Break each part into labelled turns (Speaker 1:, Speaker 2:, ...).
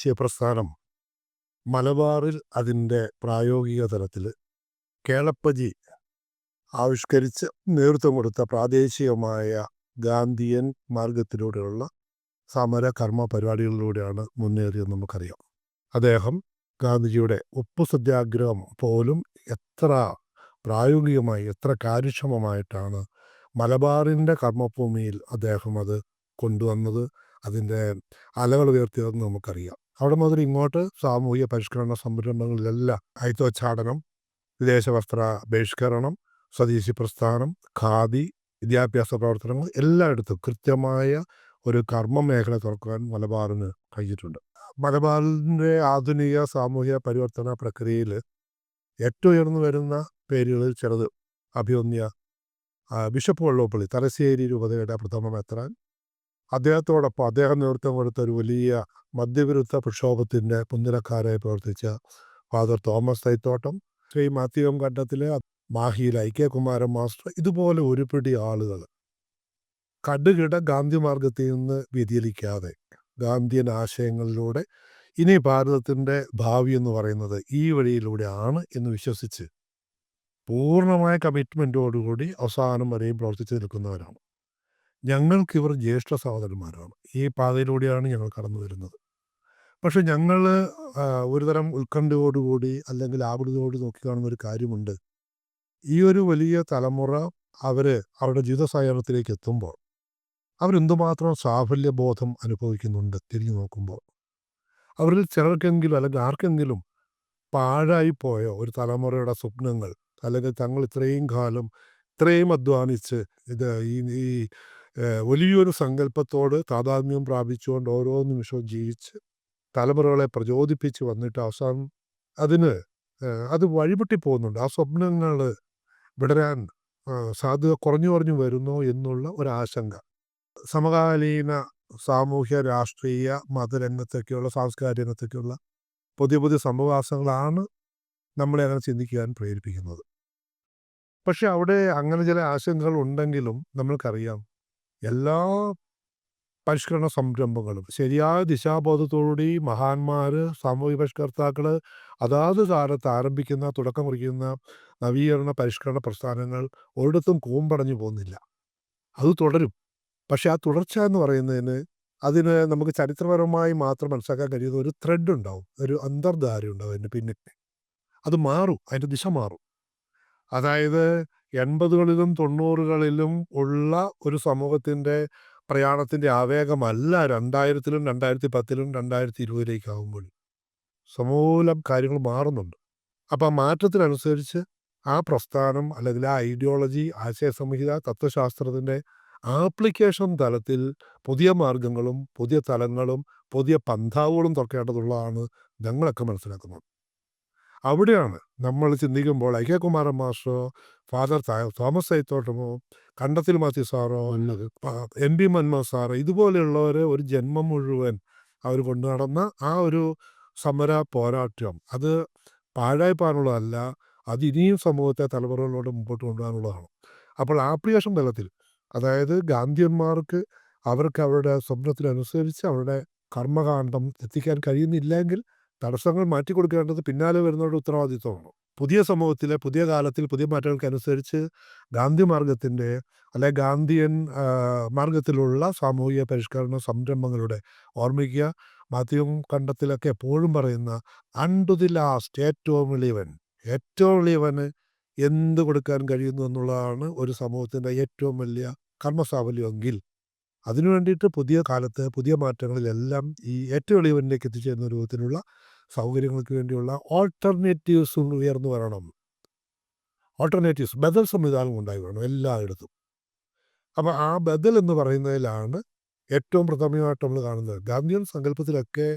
Speaker 1: ദേശീയ പ്രസ്ഥാനം മലബാറിൽ അതിൻ്റെ പ്രായോഗിക തലത്തിൽ കേളപ്പജി ആവിഷ്കരിച്ച് നേതൃത്വം കൊടുത്ത പ്രാദേശികമായ ഗാന്ധിയൻ മാർഗത്തിലൂടെയുള്ള സമര കർമ്മ പരിപാടികളിലൂടെയാണ് മുന്നേറിയത് നമുക്കറിയാം. അദ്ദേഹം ഗാന്ധിജിയുടെ ഉപ്പു സത്യാഗ്രഹം പോലും എത്ര പ്രായോഗികമായി എത്ര കാര്യക്ഷമമായിട്ടാണ് മലബാറിൻ്റെ കർമ്മഭൂമിയിൽ അദ്ദേഹം അത് കൊണ്ടുവന്നത്, അതിൻ്റെ അലകൾ ഉയർത്തിയതെന്ന് നമുക്കറിയാം. അവിടെ മുതൽ ഇങ്ങോട്ട് സാമൂഹിക പരിഷ്കരണ സംരംഭങ്ങളിലെല്ലാം അയിത്തോച്ചാടനം, വിദേശ വസ്ത്ര ബഹിഷ്കരണം, സ്വദേശി പ്രസ്ഥാനം, ഖാദി, വിദ്യാഭ്യാസ പ്രവർത്തനങ്ങൾ എല്ലായിടത്തും കൃത്യമായ ഒരു കർമ്മ മേഖല തുറക്കാൻ മലബാറിന് കഴിഞ്ഞിട്ടുണ്ട്. മലബാറിൻ്റെ ആധുനിക സാമൂഹിക പരിവർത്തന പ്രക്രിയയിൽ ഏറ്റവും ഉയർന്നു വരുന്ന പേരുകളിൽ ചിലത് അഭിമന്യ ബിഷപ്പ് വള്ളോപ്പള്ളി, തലശ്ശേരി രൂപതയുടെ പ്രഥമ മെത്രാൻ. അദ്ദേഹത്തോടൊപ്പം അദ്ദേഹം നേതൃത്വം കൊടുത്ത ഒരു വലിയ മദ്യവിരുദ്ധ പ്രക്ഷോഭത്തിൻ്റെ മുൻനിരക്കാരായി പ്രവർത്തിച്ച ഫാദർ തോമസ് തൈത്തോട്ടം, ശ്രീ മാത്യുവം കണ്ടത്തിലെ മാഹിയിലെ ഐ.കെ. കുമാരൻ മാസ്റ്റർ, ഇതുപോലെ ഒരുപിടി ആളുകൾ കടുകിട ഗാന്ധി മാർഗത്തിൽ നിന്ന് വ്യതിചലിക്കാതെ ഗാന്ധിയൻ ആശയങ്ങളിലൂടെ ഇനി ഭാരതത്തിൻ്റെ ഭാവി എന്ന് പറയുന്നത് ഈ വഴിയിലൂടെയാണ് എന്ന് വിശ്വസിച്ച് പൂർണ്ണമായ കമ്മിറ്റ്മെൻറ്റോടുകൂടി അവസാനം വരെയും പ്രവർത്തിച്ചു നിൽക്കുന്നവരാണ്. ഞങ്ങൾക്കിവർ ജ്യേഷ്ഠ സഹോദരന്മാരാണ്. ഈ പാതയിലൂടെയാണ് ഞങ്ങൾ കടന്നു വരുന്നത്. പക്ഷെ ഞങ്ങൾ ഒരുതരം ഉത്കണ്ഠയോടുകൂടി അല്ലെങ്കിൽ ആകുലതയോട് നോക്കിക്കാണുന്ന ഒരു കാര്യമുണ്ട്. ഈ ഒരു വലിയ തലമുറ അവരുടെ ജീവിത സാഹചര്യത്തിലേക്ക് എത്തുമ്പോൾ അവരെന്തുമാത്രം സാഫല്യബോധം അനുഭവിക്കുന്നുണ്ട് തിരിഞ്ഞു നോക്കുമ്പോൾ. അവരിൽ ചിലർക്കെങ്കിലും അല്ലെങ്കിൽ ആർക്കെങ്കിലും പാഴായിപ്പോയ ഒരു തലമുറയുടെ സ്വപ്നങ്ങൾ, അല്ലെങ്കിൽ തങ്ങൾ ഇത്രയും കാലം ഇത്രയും അധ്വാനിച്ച് ഈ വലിയൊരു സങ്കല്പത്തോട് താതാത്മ്യം പ്രാപിച്ചുകൊണ്ട് ഓരോ നിമിഷവും ജീവിച്ച് തലമുറകളെ പ്രചോദിപ്പിച്ച് വന്നിട്ട് അവസാനം അത് വഴിപെട്ടി പോകുന്നുണ്ട്. ആ സ്വപ്നങ്ങൾ വിടരാൻ സാധ്യത കുറഞ്ഞു വരുന്നോ എന്നുള്ള ഒരാശങ്ക സമകാലീന സാമൂഹ്യ രാഷ്ട്രീയ മതരംഗത്തൊക്കെയുള്ള സാംസ്കാരിക രംഗത്തൊക്കെയുള്ള പുതിയ പുതിയ സംഭവവാസങ്ങളാണ് നമ്മളെ അങ്ങനെ ചിന്തിക്കാൻ പ്രേരിപ്പിക്കുന്നത്. പക്ഷെ അവിടെ അങ്ങനെ ചില ആശങ്കകൾ ഉണ്ടെങ്കിലും നമ്മൾക്കറിയാം, എല്ലാ പരിഷ്കരണ സംരംഭങ്ങളും ശരിയായ ദിശാബോധത്തോടുകൂടി മഹാന്മാർ, സാമൂഹിക പരിഷ്കർത്താക്കൾ അതാത് കാലത്ത് ആരംഭിക്കുന്ന തുടക്കം കുറിക്കുന്ന നവീകരണ പരിഷ്കരണ പ്രസ്ഥാനങ്ങൾ ഒരിടത്തും കൂമ്പടഞ്ഞു പോകുന്നില്ല. അത് തുടരും. പക്ഷെ ആ തുടർച്ച എന്ന് പറയുന്നതിന് അതിന് നമുക്ക് ചരിത്രപരമായി മാത്രം മനസ്സിലാക്കാൻ കഴിയുന്ന ഒരു ത്രെഡ് ഉണ്ടാവും, ഒരു അന്തർധാര ഉണ്ടാവും അതിന് പിന്നിൽ. അത് മാറും, അതിൻ്റെ ദിശ മാറും. അതായത് 80കളിലും 90കളിലും ഉള്ള ഒരു സമൂഹത്തിൻ്റെ പ്രയാണത്തിൻ്റെ ആവേഗമല്ല 2000-ലും 2010-ലും 2020-ലേക്ക് ആകുമ്പോൾ സമൂലം കാര്യങ്ങൾ മാറുന്നുണ്ട്. അപ്പം ആ മാറ്റത്തിനനുസരിച്ച് ആ പ്രസ്ഥാനം അല്ലെങ്കിൽ ആ ഐഡിയോളജി, ആശയ സംഹിത, തത്വശാസ്ത്രത്തിൻ്റെ ആപ്ലിക്കേഷൻ തലത്തിൽ പുതിയ മാർഗങ്ങളും പുതിയ തലങ്ങളും പുതിയ പന്ഥാവുകളും തുറക്കേണ്ടതുള്ളതാണ് ഞങ്ങളൊക്കെ മനസ്സിലാക്കുന്നത്. അവിടെയാണ് നമ്മൾ ചിന്തിക്കുമ്പോൾ ഐ.കെ. കുമാരൻ മാസ്റ്ററോ, ഫാദർ തോമസ് തൈത്തോട്ടമോ, കണ്ടത്തിൽ മാത്യു സാറോ, എം.പി. മൻമോഹൻ സാറ്, ഇതുപോലെയുള്ളവർ ഒരു ജന്മം മുഴുവൻ അവർ കൊണ്ടു നടന്ന ആ ഒരു സമര പോരാട്ടം അത് പാഴായി പോകാനുള്ളതല്ല, അത് ഇനിയും സമൂഹത്തെ തലമുറകളോട് മുമ്പോട്ട് കൊണ്ടുപോകാനുള്ളതാണ്. അപ്പോൾ ആപ്ലിക്കേഷൻ തലത്തിൽ, അതായത് ഗാന്ധിയന്മാർക്ക് അവർക്ക് അവരുടെ സ്വപ്നത്തിനനുസരിച്ച് അവരുടെ കർമ്മകാണ്ഡം എത്തിക്കാൻ കഴിയുന്നില്ലെങ്കിൽ തടസ്സങ്ങൾ മാറ്റിക്കൊടുക്കേണ്ടത് പിന്നാലെ വരുന്നവരുടെ ഉത്തരവാദിത്വമാണ്. പുതിയ സമൂഹത്തിലെ പുതിയ കാലത്തിൽ പുതിയ മാറ്റങ്ങൾക്കനുസരിച്ച് ഗാന്ധി മാർഗത്തിൻ്റെ അല്ലെങ്കിൽ ഗാന്ധിയൻ മാർഗത്തിലുള്ള സാമൂഹിക പരിഷ്കരണ സംരംഭങ്ങളുടെ ഓർമ്മിക്കുക. മാത്യു കണ്ടത്തിലൊക്കെ എപ്പോഴും പറയുന്ന അൺടു ദി ലാസ്റ്റ് ഏറ്റവും എളിയവന് എന്ത് കൊടുക്കാൻ കഴിയുന്നു എന്നുള്ളതാണ് ഒരു സമൂഹത്തിൻ്റെ ഏറ്റവും വലിയ കർമ്മസാഫല്യമെങ്കിൽ അതിനു വേണ്ടിയിട്ട് പുതിയ കാലത്ത് പുതിയ മാറ്റങ്ങളിലെല്ലാം ഈ ഏറ്റവും എളിയവനിലേക്ക് എത്തിച്ചേരുന്ന രൂപത്തിലുള്ള സൗകര്യങ്ങൾക്ക് വേണ്ടിയുള്ള ഓൾട്ടർനേറ്റീവ്സ് ഉയർന്നു വരണം. ബദൽ സംവിധാനം ഉണ്ടായി വേണം എല്ലായിടത്തും. അപ്പം ആ ബദൽ എന്ന് പറയുന്നതിലാണ് ഏറ്റവും പ്രഥമമായിട്ട് നമ്മൾ കാണുന്നത്. ഗാന്ധിയൻ സങ്കല്പത്തിലൊക്കെ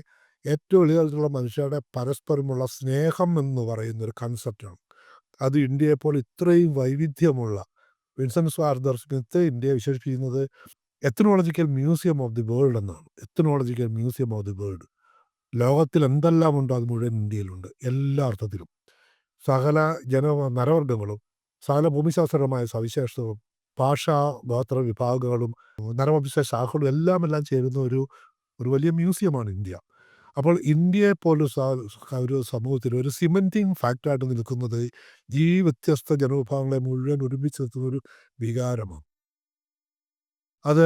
Speaker 1: ഏറ്റവും എളിയതരത്തിലുള്ള മനുഷ്യരുടെ പരസ്പരമുള്ള സ്നേഹം എന്ന് പറയുന്നൊരു കൺസെപ്റ്റാണ്. അത് ഇന്ത്യയെപ്പോലെ ഇത്രയും വൈവിധ്യമുള്ള വിൻസെൻ്റ് ആർതർ സ്മിത്ത് ഇന്ത്യയെ വിശേഷിപ്പിക്കുന്നത് ethnological museum of the world എന്നാണ്. Ethnological museum of the world. ലോകത്തിൽ എന്തെല്ലാം ഉണ്ടോ അത് മുഴുവൻ ഇന്ത്യയിലുണ്ട്, എല്ലാ അർത്ഥത്തിലും. സകല നരവർഗ്ഗങ്ങളും സകല ഭൂമിശാസ്ത്രപരമായ സവിശേഷതകളും ഭാഷാ ഗോത്ര വിഭാഗങ്ങളും നരവംശ ശാഖകളും എല്ലാം ചേരുന്ന ഒരു വലിയ മ്യൂസിയമാണ് ഇന്ത്യ. അപ്പോൾ ഇന്ത്യയെ പോലൊരു ഒരു സമൂഹത്തിൽ ഒരു സിമന്റിങ് ഫാക്ടറായിട്ട് നിൽക്കുന്നത് ഈ വ്യത്യസ്ത ജനവിഭാഗങ്ങളെ മുഴുവൻ ഒരുമിച്ച് നിർത്തുന്ന ഒരു വികാരമാണ്. അത്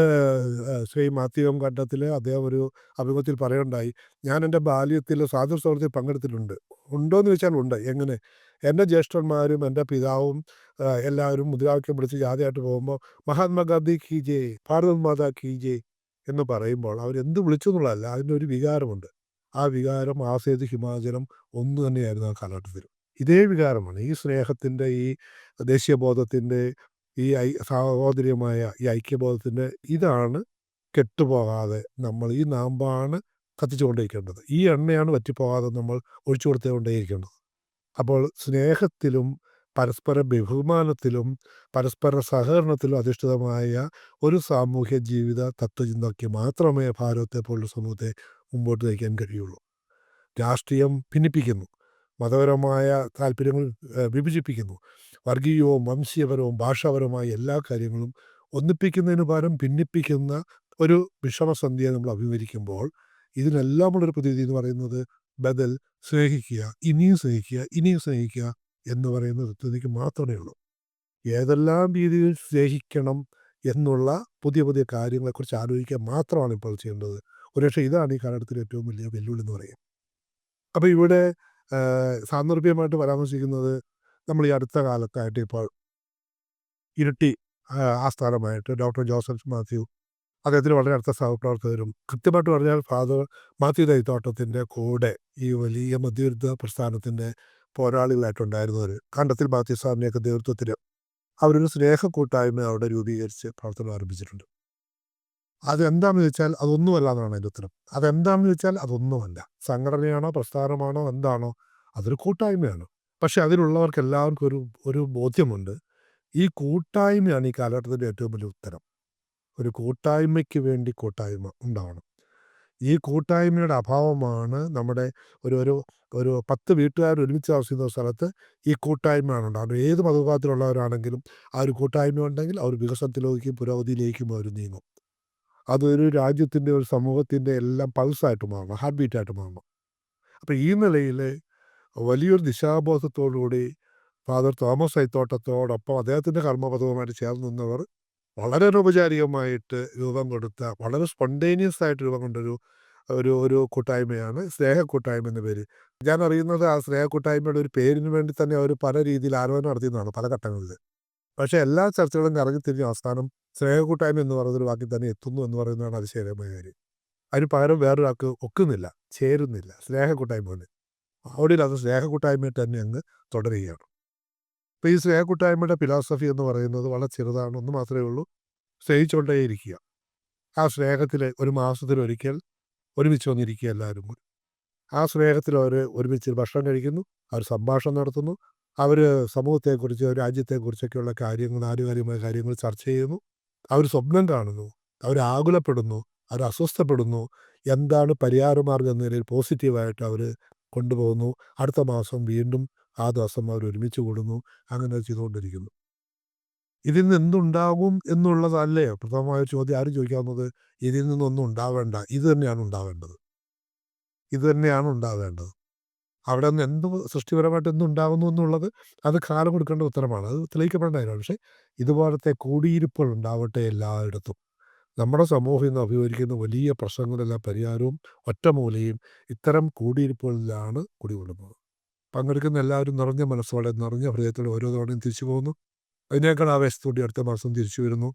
Speaker 1: ശ്രീ മാത്യു എം കണ്ടത്തിൽ അദ്ദേഹം ഒരു അഭിമുഖത്തിൽ പറയുകയുണ്ടായി. "ഞാൻ എൻ്റെ ബാല്യത്തിൽ സ്വാതന്ത്ര്യ സമരത്തിൽ പങ്കെടുത്തിട്ടുണ്ട്." ഉണ്ടോയെന്ന് ചോദിച്ചാൽ ഉണ്ട്. എങ്ങനെ? എൻ്റെ ജ്യേഷ്ഠന്മാരും എൻ്റെ പിതാവും എല്ലാവരും മുദ്രാവാക്യം വിളിച്ച് ജാഥയായിട്ട് പോകുമ്പോൾ "മഹാത്മാഗാന്ധി കി ജയ്, ഭാരത് മാതാ കി ജയ്" എന്ന് പറയുമ്പോൾ അവരെന്ത് വിളിച്ചു എന്നുള്ളതല്ല. അതിനൊരു വികാരമുണ്ട്. ആ വികാരം ആസേത് ഹിമാചലം ഒന്ന് തന്നെയായിരുന്നു ആ കാലഘട്ടത്തിൽ. ഇതേ വികാരമാണ്. ഈ സ്നേഹത്തിൻ്റെ, ഈ ദേശീയബോധത്തിൻ്റെ, ഈ സാഹോദര്യമായ ഈ ഐക്യബോധത്തിൻ്റെ ഇതാണ് കെട്ടുപോകാതെ നമ്മൾ ഈ നാമ്പാണ് കത്തിച്ചുകൊണ്ടേയിരിക്കേണ്ടത്. ഈ എണ്ണയാണ് വറ്റിപ്പോകാതെ നമ്മൾ ഒഴിച്ചു കൊടുത്തുകൊണ്ടേയിരിക്കേണ്ടത്. അപ്പോൾ സ്നേഹത്തിലും പരസ്പര ബഹുമാനത്തിലും പരസ്പര സഹകരണത്തിലും അധിഷ്ഠിതമായ ഒരു സാമൂഹ്യ ജീവിത തത്വചിന്തയ്ക്ക് മാത്രമേ ഭാരതത്തെ പോലുള്ള സമൂഹത്തെ മുമ്പോട്ട് നയിക്കാൻ കഴിയുള്ളൂ. രാഷ്ട്രീയം ഭിന്നിപ്പിക്കുന്നു. മതപരമായ താല്പര്യങ്ങൾ വിഭജിപ്പിക്കുന്നു. വർഗീയവും വംശീയപരവും ഭാഷാപരവുമായ എല്ലാ കാര്യങ്ങളും ഒന്നിപ്പിക്കുന്നതിന് പകരം ഭിന്നിപ്പിക്കുന്ന ഒരു വിഷമസന്ധിയെ നമ്മൾ അഭിമുഖീകരിക്കുമ്പോൾ ഇതിനെല്ലാമുള്ളൊരു പ്രതിവിധി എന്ന് പറയുന്നത് ബദൽ സ്നേഹിക്കുക, ഇനിയും സ്നേഹിക്കുക, ഇനിയും സ്നേഹിക്കുക എന്ന് പറയുന്ന തത്വത്തിലേക്ക് മാത്രമേ ഉള്ളൂ. ഏതെല്ലാം രീതിയിൽ സ്നേഹിക്കണം എന്നുള്ള പുതിയ പുതിയ കാര്യങ്ങളെക്കുറിച്ച് ആലോചിക്കുക മാത്രമാണ് ഇപ്പോൾ ചെയ്യേണ്ടത്. ഒരുപക്ഷെ ഇതാണ് ഈ കാലഘട്ടത്തിലെ ഏറ്റവും വലിയ വെല്ലുവിളി എന്ന് പറയും. അപ്പോൾ ഇവിടെ സാന്ദർഭികമായിട്ട് പരാമർശിക്കുന്നത് നമ്മൾ ഈ അടുത്ത കാലത്തായിട്ട് ഇപ്പോൾ ഇരിട്ടി ആസ്ഥാനമായിട്ട് ഡോക്ടർ ജോസഫ് മാത്യു, അദ്ദേഹത്തിന് വളരെ അടുത്ത സഹപ്രവർത്തകരും, കൃത്യമായിട്ട് പറഞ്ഞാൽ ഫാദർ മാത്യു തൈത്തോട്ടത്തിൻ്റെ കൂടെ ഈ വലിയ മദ്യവിരുദ്ധ പ്രസ്ഥാനത്തിൻ്റെ പോരാളികളായിട്ടുണ്ടായിരുന്നവർ, കണ്ടത്തിൽ മാത്യു സാറിനെയൊക്കെ നേതൃത്വത്തിൽ അവരൊരു സ്നേഹ കൂട്ടായ്മ അവിടെ രൂപീകരിച്ച് പ്രവർത്തനം ആരംഭിച്ചിട്ടുണ്ട്. അതെന്താണെന്ന് ചോദിച്ചാൽ അതൊന്നുമല്ല എന്നാണ് അതിൻ്റെ ഉത്തരം. അതെന്താണെന്ന് ചോദിച്ചാൽ അതൊന്നുമല്ല. സംഘടനയാണോ പ്രസ്ഥാനമാണോ എന്താണോ അതൊരു കൂട്ടായ്മയാണ്. പക്ഷെ അതിലുള്ളവർക്ക് എല്ലാവർക്കും ഒരു ഒരു ബോധ്യമുണ്ട്. ഈ കൂട്ടായ്മയാണ് ഈ കാലഘട്ടത്തിൻ്റെ ഏറ്റവും വലിയ ഉത്തരം. ഒരു കൂട്ടായ്മയ്ക്ക് വേണ്ടി കൂട്ടായ്മ ഉണ്ടാവണം. ഈ കൂട്ടായ്മയുടെ അഭാവമാണ് നമ്മുടെ ഒരു ഒരു ഒരു 10 വീട്ടുകാർ ഒരുമിച്ച് താമസിക്കുന്ന സ്ഥലത്ത് ഈ കൂട്ടായ്മയാണ് ഉണ്ടാകുന്നത്. ഏത് മതവിഭാഗത്തിലുള്ളവരാണെങ്കിലും ആ ഒരു കൂട്ടായ്മ ഉണ്ടെങ്കിൽ അവർ വികസനത്തിലേക്കും പുരോഗതിയിലേക്കും അവർ നീങ്ങും. അതൊരു രാജ്യത്തിൻ്റെ, ഒരു സമൂഹത്തിൻ്റെ എല്ലാം പൾസായിട്ട് മാറണം, ഹാർട്ട് ബീറ്റായിട്ട് മാറണം. അപ്പോൾ ഈ നിലയിൽ വലിയൊരു ദിശാബോധത്തോടുകൂടി ഫാദർ തോമസ് ഐത്തോട്ടത്തോടൊപ്പം അദ്ദേഹത്തിൻ്റെ കർമ്മപഥവുമായിട്ട് ചേർന്ന് നിന്നവർ വളരെ അനൗപചാരികമായിട്ട് രൂപം കൊടുത്ത, വളരെ സ്പോണ്ടേനിയസ് ആയിട്ട് രൂപം കൊണ്ടൊരു ഒരു ഒരു കൂട്ടായ്മയാണ് സ്നേഹ കൂട്ടായ്മ എന്ന പേര്. ഞാൻ അറിയുന്നത് ആ സ്നേഹ കൂട്ടായ്മയുടെ ഒരു പേരിന് വേണ്ടി തന്നെ അവർ പല രീതിയിൽ ആലോചന നടത്തിയെന്നാണ് പല ഘട്ടങ്ങളിൽ. പക്ഷേ എല്ലാ ചർച്ചകളും കറങ്ങിത്തിരിഞ്ഞ് അവസാനം സ്നേഹ കൂട്ടായ്മ എന്ന് പറയുന്നൊരു വാക്കിൽ തന്നെ എത്തുന്നു എന്ന് പറയുന്നതാണ് അതിശയകരമായ കാര്യം. അതിന് പകരം വേറൊരാൾക്ക് ഒക്കുന്നില്ല, ചേരുന്നില്ല. സ്നേഹ കൂട്ടായ്മ പോലെ അവിടെ അത് സ്നേഹ കൂട്ടായ്മയിൽ തന്നെ അങ്ങ് തുടരുകയാണ്. അപ്പോൾ ഈ സ്നേഹ കൂട്ടായ്മയുടെ ഫിലോസഫി എന്ന് പറയുന്നത് വളരെ ചെറുതാണ്. ഒന്ന് മാത്രമേ ഉള്ളൂ: സ്നേഹിച്ചുകൊണ്ടേയിരിക്കുക. ആ സ്നേഹത്തിൽ ഒരു മാസത്തിലൊരിക്കൽ ഒരുമിച്ച് വന്നിരിക്കുക എല്ലാവരും കൂടി. ആ സ്നേഹത്തിൽ അവർ ഒരുമിച്ച് ഭക്ഷണം കഴിക്കുന്നു, അവർ സംഭാഷണം നടത്തുന്നു, അവർ സമൂഹത്തെക്കുറിച്ച്, രാജ്യത്തെക്കുറിച്ചൊക്കെയുള്ള കാര്യങ്ങൾ, ആനുകാലികമായ കാര്യങ്ങൾ ചർച്ച ചെയ്യുന്നു, അവർ സ്വപ്നം കാണുന്നു, അവർ ആകുലപ്പെടുന്നു, അവർ അസ്വസ്ഥപ്പെടുന്നു. എന്താണ് പരിഹാരമാർഗ്ഗം എന്ന നിലയിൽ പോസിറ്റീവായിട്ട് അവർ കൊണ്ടുപോകുന്നു. അടുത്ത മാസം വീണ്ടും ആ ദിവസം അവർ ഒരുമിച്ച് കൂടുന്നു. അങ്ങനെ ചെയ്തുകൊണ്ടിരിക്കുന്നു. ഇതിൽ നിന്ന് എന്തുണ്ടാകും എന്നുള്ളതല്ലേ പ്രഥമമായ ചോദ്യം ആരും ചോദിക്കാവുന്നത്? ഇതിൽ നിന്നൊന്നും ഉണ്ടാവേണ്ട, ഇത് തന്നെയാണ് ഉണ്ടാവേണ്ടത്. ഇത് തന്നെയാണ് ഉണ്ടാവേണ്ടത്. അവിടെ നിന്ന് എന്ത് സൃഷ്ടിപരമായിട്ട് എന്തുണ്ടാകുന്നു എന്നുള്ളത് അത് കാലം കൊടുക്കേണ്ട ഉത്തരമാണ്. അത് തെളിയിക്കപ്പെടേണ്ട കാര്യമാണ്. പക്ഷേ ഇതുപോലത്തെ കൂടിയിരിപ്പുകൾ ഉണ്ടാവട്ടെ എല്ലായിടത്തും. നമ്മുടെ സമൂഹം ഇന്ന് അഭിമുഖീകരിക്കുന്ന വലിയ പ്രശ്നങ്ങളെല്ലാം പരിഹാരവും ഒറ്റമൂലയും ഇത്തരം കൂടിയിരിപ്പുകളിലാണ് കുടികൊള്ളുന്നത്. പങ്കെടുക്കുന്ന എല്ലാവരും നിറഞ്ഞ മനസ്സോടെ, നിറഞ്ഞ ഹൃദയത്തോടെ ഓരോ തവണയും തിരിച്ചു പോകുന്നു. അതിനേക്കാൾ ആവേശത്തോടെ അടുത്ത മാസം തിരിച്ചു വരുന്നു.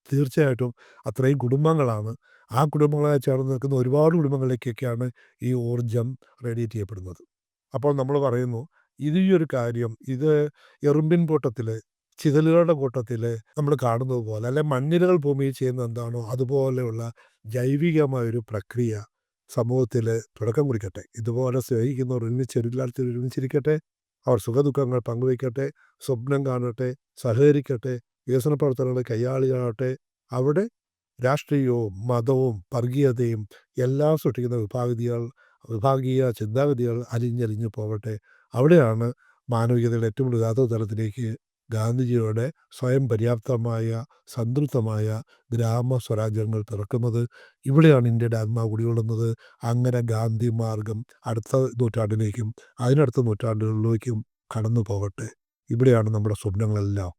Speaker 1: തീർച്ചയായിട്ടും അത്രയും കുടുംബങ്ങളാണ്. ആ കുടുംബങ്ങളായി ചേർന്ന് നിൽക്കുന്ന ഒരുപാട് കുടുംബങ്ങളിലേക്കൊക്കെയാണ് ഈ ഊർജ്ജം റേഡിയേറ്റ് ചെയ്യപ്പെടുന്നത്. അപ്പോൾ നമ്മൾ പറയുന്നു, ഇത് ഈ ഒരു കാര്യം ഇത് എറുമ്പിൻ കൂട്ടത്തിൽ, ചിതലുകളുടെ കൂട്ടത്തിൽ നമ്മൾ കാണുന്നത് പോലെ, അല്ലെ മണ്ണിരകൾ ഭൂമിയിൽ ചെയ്യുന്നത് എന്താണോ അതുപോലെയുള്ള ജൈവികമായൊരു പ്രക്രിയ സമൂഹത്തിൽ തുടക്കം കുറിക്കട്ടെ. ഇതുപോലെ സ്നേഹിക്കുന്നവർ ഒരുമിച്ചിരിക്കട്ടെ. അവർ സുഖദുഃഖങ്ങൾ പങ്കുവയ്ക്കട്ടെ, സ്വപ്നം കാണട്ടെ, സഹകരിക്കട്ടെ, വികസന പ്രവർത്തനങ്ങൾ കയ്യാളികളാകട്ടെ. അവിടെ രാഷ്ട്രീയവും മതവും വർഗീയതയും എല്ലാം സൃഷ്ടിക്കുന്ന വിഭാഗീയ ചിന്താഗതികൾ അലിഞ്ഞലിഞ്ഞു പോകട്ടെ. അവിടെയാണ് മാനവികതയുടെ ഏറ്റവും യഥാർത്ഥ തലത്തിലേക്ക് ഗാന്ധിജിയുടെ സ്വയം പര്യാപ്തമായ സംതൃപ്തമായ ഗ്രാമ സ്വരാജ്യങ്ങൾ പിറക്കുന്നത്. ഇവിടെയാണ് ഇന്ത്യയുടെ ആത്മാവ് കുടികൊള്ളുന്നത്. അങ്ങനെ ഗാന്ധി മാർഗം അടുത്ത നൂറ്റാണ്ടിലേക്കും അതിനടുത്ത നൂറ്റാണ്ടുകളിലേക്കും കടന്നു പോകട്ടെ. ഇവിടെയാണ് നമ്മുടെ സ്വപ്നങ്ങളെല്ലാം